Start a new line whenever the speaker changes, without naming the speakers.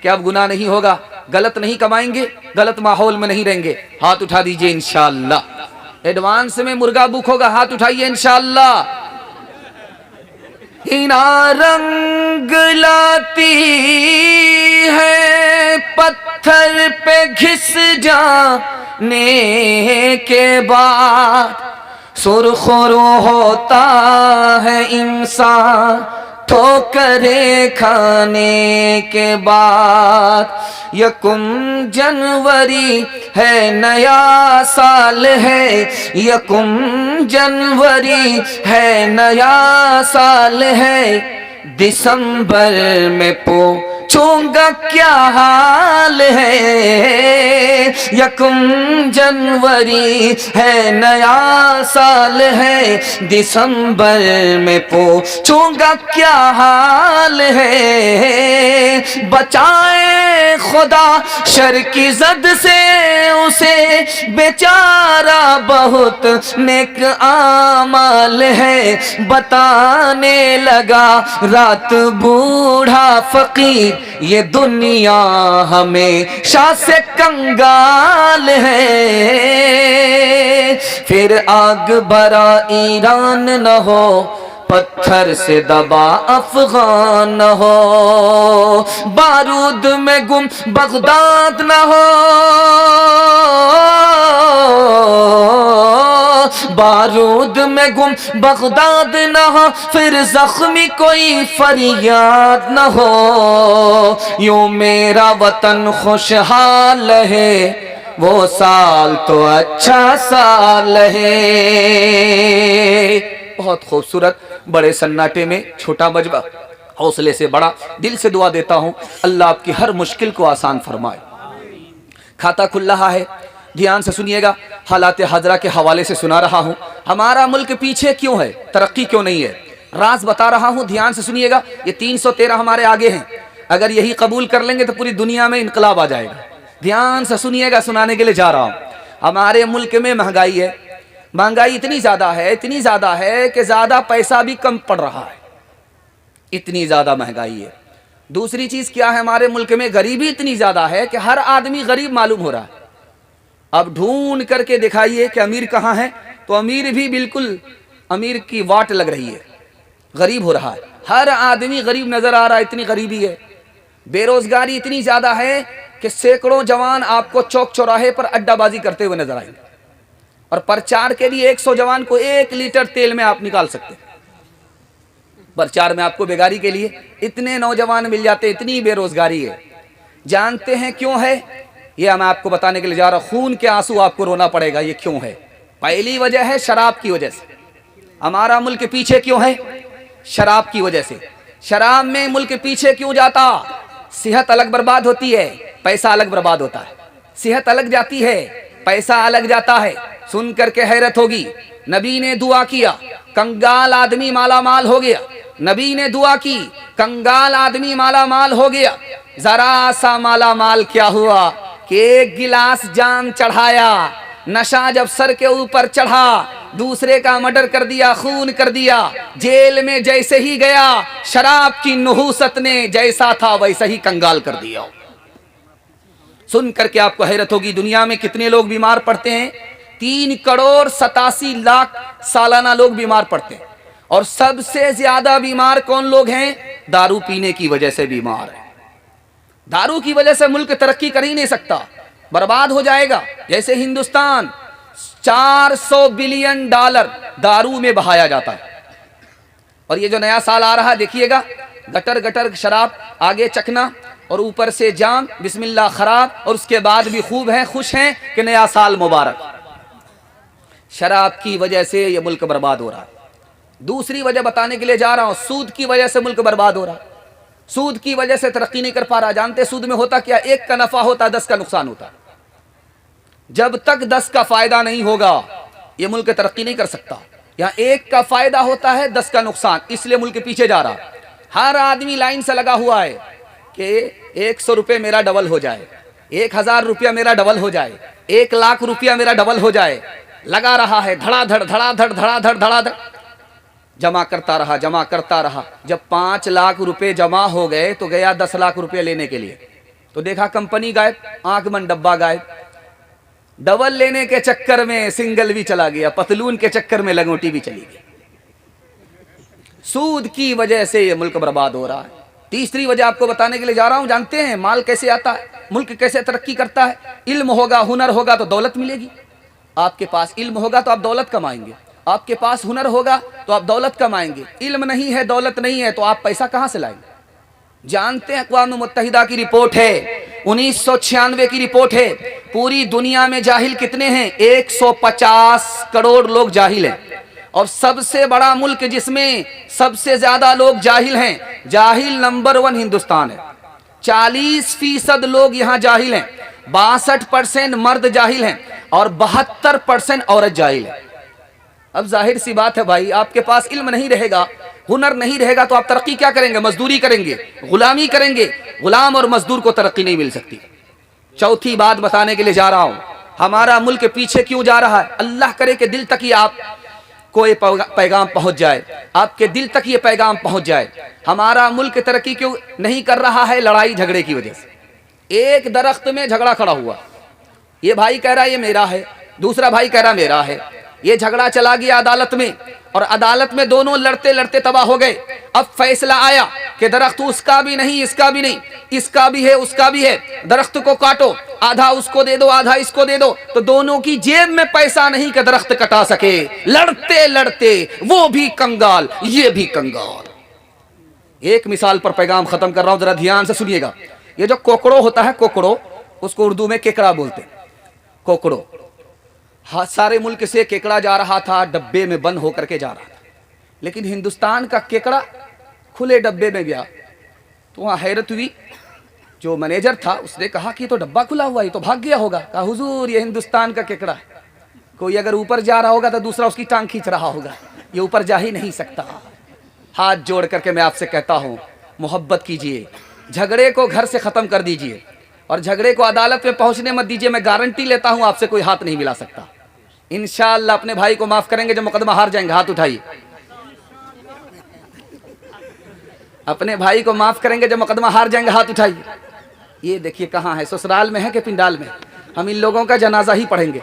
کہ اب گناہ نہیں ہوگا، غلط نہیں کمائیں گے، غلط ماحول میں نہیں رہیں گے؟ ہاتھ اٹھا دیجئے انشاءاللہ۔ ایڈوانس میں مرغا بک ہوگا، ہاتھ اٹھائیے انشاءاللہ۔ ہینا رنگ لاتی ہے پتھر پہ گھس جانے کے بعد، سرخ رو ہوتا ہے انسان ٹھوکریں کھانے کے بعد۔ یکم جنوری ہے نیا سال ہے، یکم جنوری ہے نیا سال ہے، دسمبر میں پوچھوں گا کیا حال ہے، یکم جنوری ہے نیا سال ہے، دسمبر میں پوچھوں گا کیا حال ہے۔ بچائے خدا شر کی زد سے اسے، بیچارہ بہت نیک اعمال ہے، بتانے لگا رات بوڑھا فقیر، یہ دنیا ہمیشہ سے کنگال ہے۔ پھر آگ بھرا ایران نہ ہو، پتھر سے دبا افغان نہ ہو، بارود میں گم بغداد نہ ہو، بارود میں گم بغداد نہ ہو، پھر زخمی کوئی فریاد نہ ہو، یوں میرا وطن خوشحال ہے، وہ سال تو اچھا سال ہے۔ بہت خوبصورت، بڑے سناٹے میں چھوٹا مجمع، حوصلے سے بڑا، دل سے دعا دیتا ہوں اللہ آپ کی ہر مشکل کو آسان فرمائے۔ کھاتا کھل رہا ہے، دھیان سے سنیے گا، حالات حاضرہ کے حوالے سے سنا رہا ہوں۔ ہمارا ملک پیچھے کیوں ہے، ترقی کیوں نہیں ہے، راز بتا رہا ہوں، دھیان سے سنیے گا۔ یہ 313 ہمارے آگے ہیں، اگر یہی قبول کر لیں گے تو پوری دنیا میں انقلاب آ جائے گا۔ دھیان سے سنیے گا، سنانے کے لیے جا رہا ہوں۔ ہمارے ملک میں مہنگائی ہے، مہنگائی اتنی زیادہ ہے کہ زیادہ پیسہ بھی کم پڑ رہا ہے، اتنی زیادہ مہنگائی ہے۔ دوسری چیز کیا ہے، ہمارے ملک میں غریبی اتنی زیادہ ہے کہ ہر آدمی غریب معلوم ہو رہا ہے۔ اب ڈھونڈ کر کے دکھائیے کہ امیر کہاں ہے، تو امیر بھی بالکل امیر کی واٹ لگ رہی ہے، غریب ہو رہا ہے، ہر آدمی غریب نظر آ رہا ہے، اتنی غریبی ہے۔ بے روزگاری اتنی زیادہ ہے کہ سینکڑوں جوان آپ کو چوک چوراہے پر اڈا بازی کرتے ہوئے نظر آئیں گے، اور پرچار کے لیے 100 جوان کو 1 لیٹر تیل میں آپ نکال سکتے ہیں۔ پرچار میں آپ کو بیگاری کے لیے اتنے نوجوان مل جاتے، اتنی بے روزگاری ہے۔ جانتے ہیں کیوں ہے؟ یہ میں آپ کو بتانے کے لیے جا رہا ہوں، خون کے آنسو آپ کو رونا پڑے گا۔ یہ کیوں ہے؟ پہلی وجہ ہے شراب کی وجہ سے۔ ہمارا ملک پیچھے کیوں ہے؟ شراب کی وجہ سے۔ شراب میں ملک پیچھے کیوں جاتا؟ صحت الگ برباد ہوتی ہے، پیسہ الگ برباد ہوتا ہے۔ صحت الگ جاتی ہے، پیسہ الگ جاتا ہے۔ سن کر کے حیرت ہوگی، نبی نے دعا کیا، کنگال آدمی مالا مال ہو گیا۔ نبی نے دعا کی، کنگال آدمی مالا مال ہو گیا۔ ذرا سا مالا مال کیا ہوا کہ 1 گلاس جام چڑھایا، نشہ جب سر کے اوپر چڑھا، دوسرے کا مرڈر کر دیا، خون کر دیا۔ جیل میں جیسے ہی گیا، شراب کی نحوست نے جیسا تھا ویسا ہی کنگال کر دیا۔ سن کر کے آپ کو حیرت ہوگی، دنیا میں کتنے لوگ بیمار پڑتے ہیں؟ 3 کروڑ 87 لاکھ سالانہ لوگ بیمار پڑتے ہیں، اور سب سے زیادہ بیمار کون لوگ ہیں؟ دارو پینے کی وجہ سے بیمار ہیں۔ دارو کی وجہ سے ملک ترقی کر ہی نہیں سکتا، برباد ہو جائے گا۔ جیسے ہندوستان 400 بلین ڈالر دارو میں بہایا جاتا ہے، اور یہ جو نیا سال آ رہا ہے دیکھیے گا، گٹر گٹر شراب، آگے چکنا اور اوپر سے جام، بسم اللہ خراب، اور اس کے بعد بھی خوب ہیں، خوش ہیں کہ نیا سال مبارک۔ شراب کی وجہ سے یہ ملک برباد ہو رہا ہے۔ دوسری وجہ بتانے کے لیے جا رہا ہوں، سود کی وجہ سے ملک برباد ہو رہا ہے۔ سود کی وجہ سے ترقی نہیں کر پا رہا۔ جانتے سود میں ہوتا کیا؟ 1 کا نفع ہوتا، 10 کا نقصان ہوتا۔ جب تک 10 کا فائدہ نہیں ہوگا یہ ملک ترقی نہیں کر سکتا۔ یہاں 1 کا فائدہ ہوتا ہے، 10 کا نقصان، اس لیے ملک پیچھے جا رہا۔ ہر آدمی لائن سے لگا ہوا ہے کہ 100 روپے میرا ڈبل ہو جائے، 1000 روپیہ میرا ڈبل ہو جائے، 1 لاکھ روپیہ میرا ڈبل ہو جائے۔ لگا رہا ہے، دھڑا دھڑ دھڑا دھڑ دھڑا دھڑ دھڑا دھڑ، جمع کرتا رہا جمع کرتا رہا۔ جب 5 لاکھ روپے جمع ہو گئے تو گیا 10 لاکھ روپے لینے کے لیے۔ تو دیکھا کمپنی غائب، آنکھ من ڈبہ غائب، ڈبل لینے کے چکر میں سنگل بھی چلا گیا، پتلون کے چکر میں لنگوٹی بھی چلی گئی۔ سود کی وجہ سے یہ ملک برباد ہو رہا ہے۔ تیسری وجہ آپ کو بتانے کے لیے جا رہا ہوں، جانتے ہیں مال کیسے آتا ہے، ملک کیسے ترقی کرتا ہے؟ علم ہوگا، ہنر ہوگا تو دولت ملے گی۔ آپ کے پاس علم ہوگا تو آپ دولت کمائیں گے، آپ کے پاس ہنر ہوگا تو آپ دولت کمائیں گے۔ علم نہیں ہے، دولت نہیں ہے تو آپ پیسہ کہاں سے لائیں گے؟ جانتے ہیں اقوام متحدہ کی رپورٹ ہے، 1996 کی رپورٹ ہے، پوری دنیا میں جاہل کتنے ہیں؟ 150 کروڑ لوگ جاہل ہیں، اور سب سے بڑا ملک جس میں سب سے زیادہ لوگ جاہل ہیں، جاہل نمبر 1 ہندوستان ہے۔ 40% لوگ یہاں جاہل ہیں، 62% مرد جاہل ہیں اور 72% عورت جاہل ہے۔ اب ظاہر سی بات ہے بھائی، آپ کے پاس علم نہیں رہے گا، ہنر نہیں رہے گا تو آپ ترقی کیا کریں گے؟ مزدوری کریں گے، غلامی کریں گے۔ غلام اور مزدور کو ترقی نہیں مل سکتی۔ چوتھی بات بتانے کے لیے جا رہا ہوں، ہمارا ملک پیچھے کیوں جا رہا ہے؟ اللہ کرے کہ دل تک یہ آپ کو یہ پیغام پہنچ جائے، آپ کے دل تک یہ پیغام پہنچ جائے۔ ہمارا ملک ترقی کیوں نہیں کر رہا ہے؟ لڑائی جھگڑے کی وجہ سے۔ ایک درخت میں جھگڑا کھڑا ہوا، یہ بھائی کہہ رہا ہے یہ میرا ہے، دوسرا بھائی کہہ رہا میرا ہے، یہ جھگڑا چلا گیا عدالت میں، اور عدالت میں دونوں لڑتے لڑتے تباہ ہو گئے۔ اب فیصلہ آیا کہ درخت اس کا بھی نہیں، اس کا بھی نہیں، اس کا بھی ہے، اس کا بھی ہے، درخت کو کاٹو، آدھا اس کو دے دو، آدھا اس کو دے دو۔ تو دونوں کی جیب میں پیسہ نہیں کہ درخت کٹا سکے، لڑتے لڑتے وہ بھی کنگال، یہ بھی کنگال۔ ایک مثال پر پیغام ختم کر رہا ہوں، ذرا دھیان سے سنیے گا۔ یہ جو کوکڑو ہوتا ہے، کوکڑو، اس کو اردو میں کیکڑا بولتے ہیں، کوکڑو۔ سارے ملک سے کیکڑا جا رہا تھا، ڈبے میں بند ہو کر کے جا رہا تھا، لیکن ہندوستان کا کیکڑا کھلے ڈبے میں گیا تو وہاں حیرت ہوئی۔ جو مینیجر تھا اس نے کہا کہ یہ تو ڈبہ کھلا ہوا ہے، یہ تو بھاگ گیا ہوگا۔ کہا حضور یہ ہندوستان کا کیکڑا ہے، کوئی اگر اوپر جا رہا ہوگا تو دوسرا اس کی ٹانگ کھینچ رہا ہوگا، یہ اوپر جا ہی نہیں سکتا۔ ہاتھ جوڑ کر کے میں آپ سے کہتا ہوں، محبت کیجئے، جھگڑے کو گھر سے ختم کر دیجئے، اور جھگڑے کو عدالت میں پہنچنے مت دیجئے۔ میں گارنٹی لیتا ہوں آپ سے کوئی ہاتھ نہیں ملا سکتا۔ انشاءاللہ اپنے بھائی کو معاف کریں گے، جب مقدمہ ہار جائیں گے۔ ہاتھ اٹھائیے، اپنے بھائی کو معاف کریں گے جب مقدمہ ہار جائیں گے۔ ہاتھ اٹھائیے۔ یہ دیکھیے کہاں ہے، سسرال میں ہے کہ پنڈال میں؟ ہم ان لوگوں کا جنازہ ہی پڑھیں گے۔